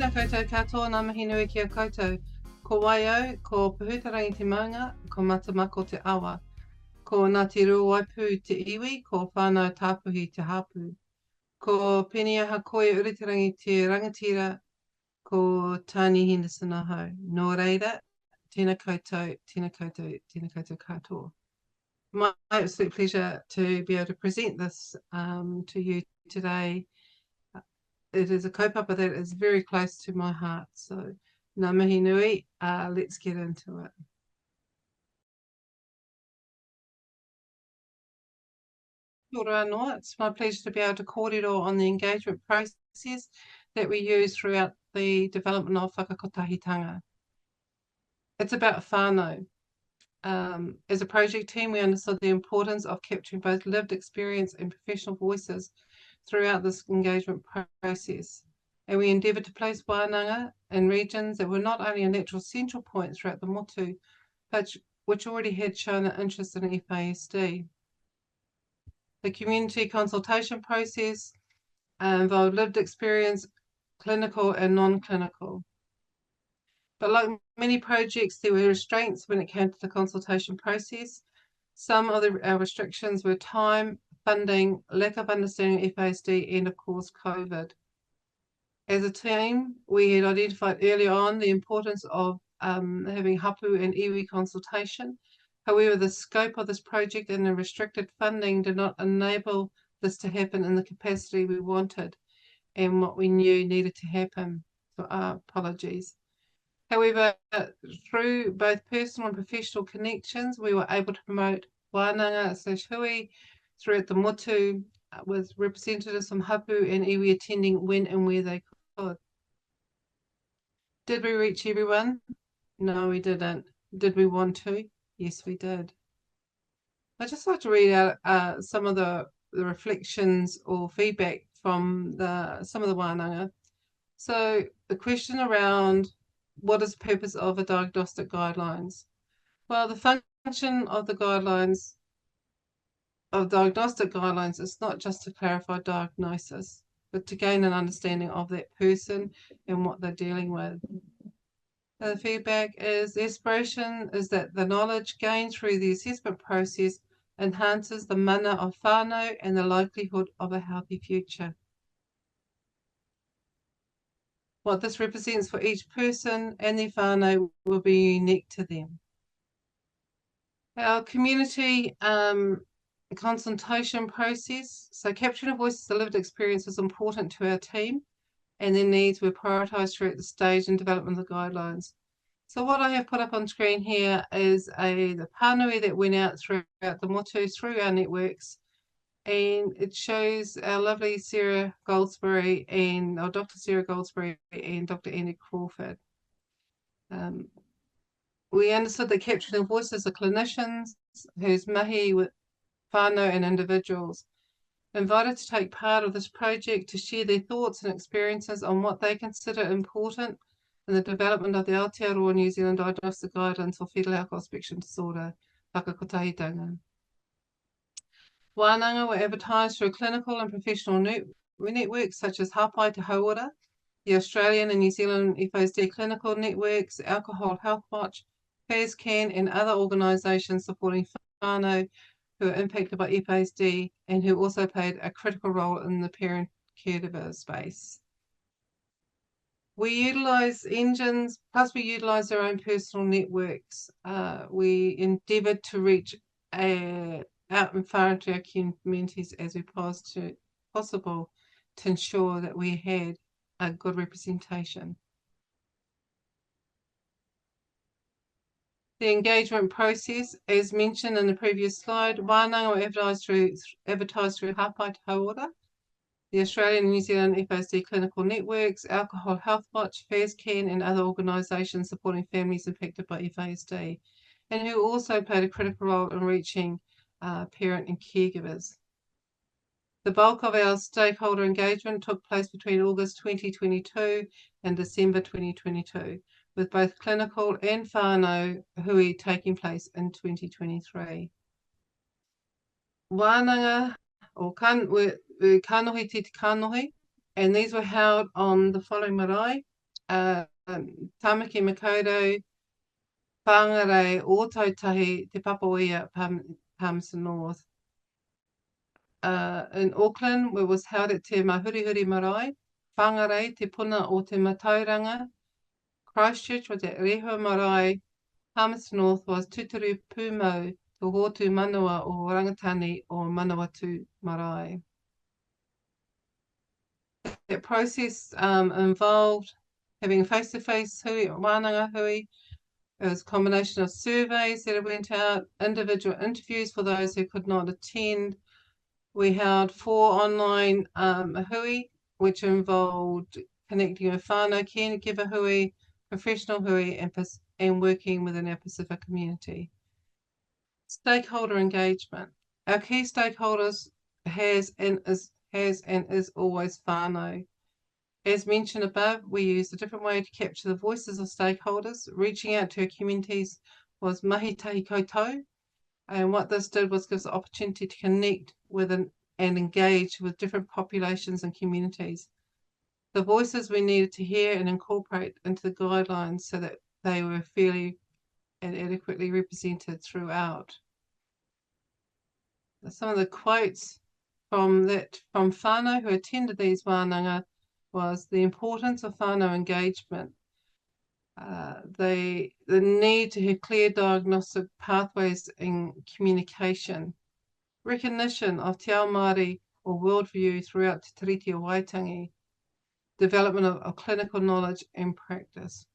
Tēnā koutou katoa, ngā mihi nui ki a koutou. Ko waio, ko Puhutarangi te maunga, ko Matamako te awa. Ko Ngāti Ruawaipu te iwi, ko Whanau Tāpuhi te hāpū. Ko Penia Hakoe Uritarangi te rangatira, ko Tania Henderson ahau. Nō reira, tēnā koutou, tēnā koutou, tēnā koutou katoa. My absolute pleasure to be able to present this to you today. It is a kaupapa that is very close to my heart. So, ngā mihi nui, let's get into it. Kia ora anō. It's my pleasure to be able to kōrero on the engagement process that we use throughout the development of whakakotahitanga. It's about whānau. As a project team, we understood the importance of capturing both lived experience and professional voices throughout this engagement process. And we endeavoured to place wānanga in regions that were not only a natural central point throughout the motu, but which already had shown an interest in FASD. The community consultation process involved lived experience, clinical and non-clinical. But like many projects, there were restraints when it came to the consultation process. Some of our restrictions were time, funding, lack of understanding of FASD, and of course, COVID. As a team, we had identified early on the importance of having hapu and iwi consultation. However, the scope of this project and the restricted funding did not enable this to happen in the capacity we wanted and what we knew needed to happen. So apologies. However, through both personal and professional connections, we were able to promote wānanga/hui throughout the motu with representatives from hapu and iwi attending when and where they could. Did we reach everyone? No, we didn't. Did we want to? Yes, we did. I'd just like to read out some of the reflections or feedback from some of the wānanga. So the question around what is the purpose of a diagnostic guidelines? Well, the function of the guidelines, of diagnostic guidelines, is not just to clarify diagnosis, but to gain an understanding of that person and what they're dealing with. The feedback is the aspiration is that the knowledge gained through the assessment process enhances the mana of whānau and the likelihood of a healthy future. What this represents for each person and their whānau will be unique to them. Our community consultation process, so capturing a voices, the lived experience was important to our team, and their needs were prioritised throughout the stage and development of the guidelines. So what I have put up on screen here is the pānui that went out throughout the motu, through our networks, and it shows our lovely Sarah Goldsberry and Dr. Sarah Goldsberry and Dr. Andy Crawford. We understood that capturing the voices of clinicians whose mahi with whānau and individuals invited to take part of this project to share their thoughts and experiences on what they consider important in the development of the Aotearoa New Zealand Diagnostic Guidelines for Fetal Alcohol Spectrum Disorder, whakakotahitanga. Wānanga were advertised through clinical and professional networks such as Hapai Te Hauora, the Australian and New Zealand FASD clinical networks, Alcohol Health Watch, FASCAN, and other organisations supporting whānau who are impacted by FASD and who also played a critical role in the parent caregiver space. We utilise engines, plus we utilise our own personal networks. We endeavoured to reach out and far into our communities as we possible to ensure that we had a good representation. The engagement process, as mentioned in the previous slide, wānanga were advertised through Hapai Te Hauora, the Australian and New Zealand FASD clinical networks, Alcohol Health Watch, FASCAN, and other organisations supporting families impacted by FASD, and who also played a critical role in reaching parent and caregivers. The bulk of our stakeholder engagement took place between August 2022 and December 2022, with both clinical and whānau hui taking place in 2023. Wānanga or kanohi te kanohi, and these were held on the following marae: Tamaki Makaurau, whangarei o Tautahi, Te Papaoia, Palmerston North. In Auckland, we was held at Te Mahurihuri Marae, whangarei Te Puna o Te Matauranga. Christchurch was at Rehua Marae. Palmerston North was Tuturu Pūmau, Te Hotu Manawa o Rangatani o Manawatu Marae. That process involved having face-to-face hui, wānanga hui. It was a combination of surveys that went out, individual interviews for those who could not attend. We held 4 online hui, which involved connecting with whānau, caregiver hui, professional hui, and working within our Pacific community. Stakeholder engagement. Our key stakeholders has and is always whānau. As mentioned above, we used a different way to capture the voices of stakeholders. Reaching out to our communities was mahi tahi koutou, and what this did was give us the opportunity to connect with and engage with different populations and communities. The voices we needed to hear and incorporate into the guidelines so that they were fairly and adequately represented throughout. Some of the quotes from whānau who attended these wānanga was the importance of whānau engagement, the need to have clear diagnostic pathways in communication, recognition of te ao Māori or worldview throughout te tiriti o Waitangi, development of clinical knowledge and practice.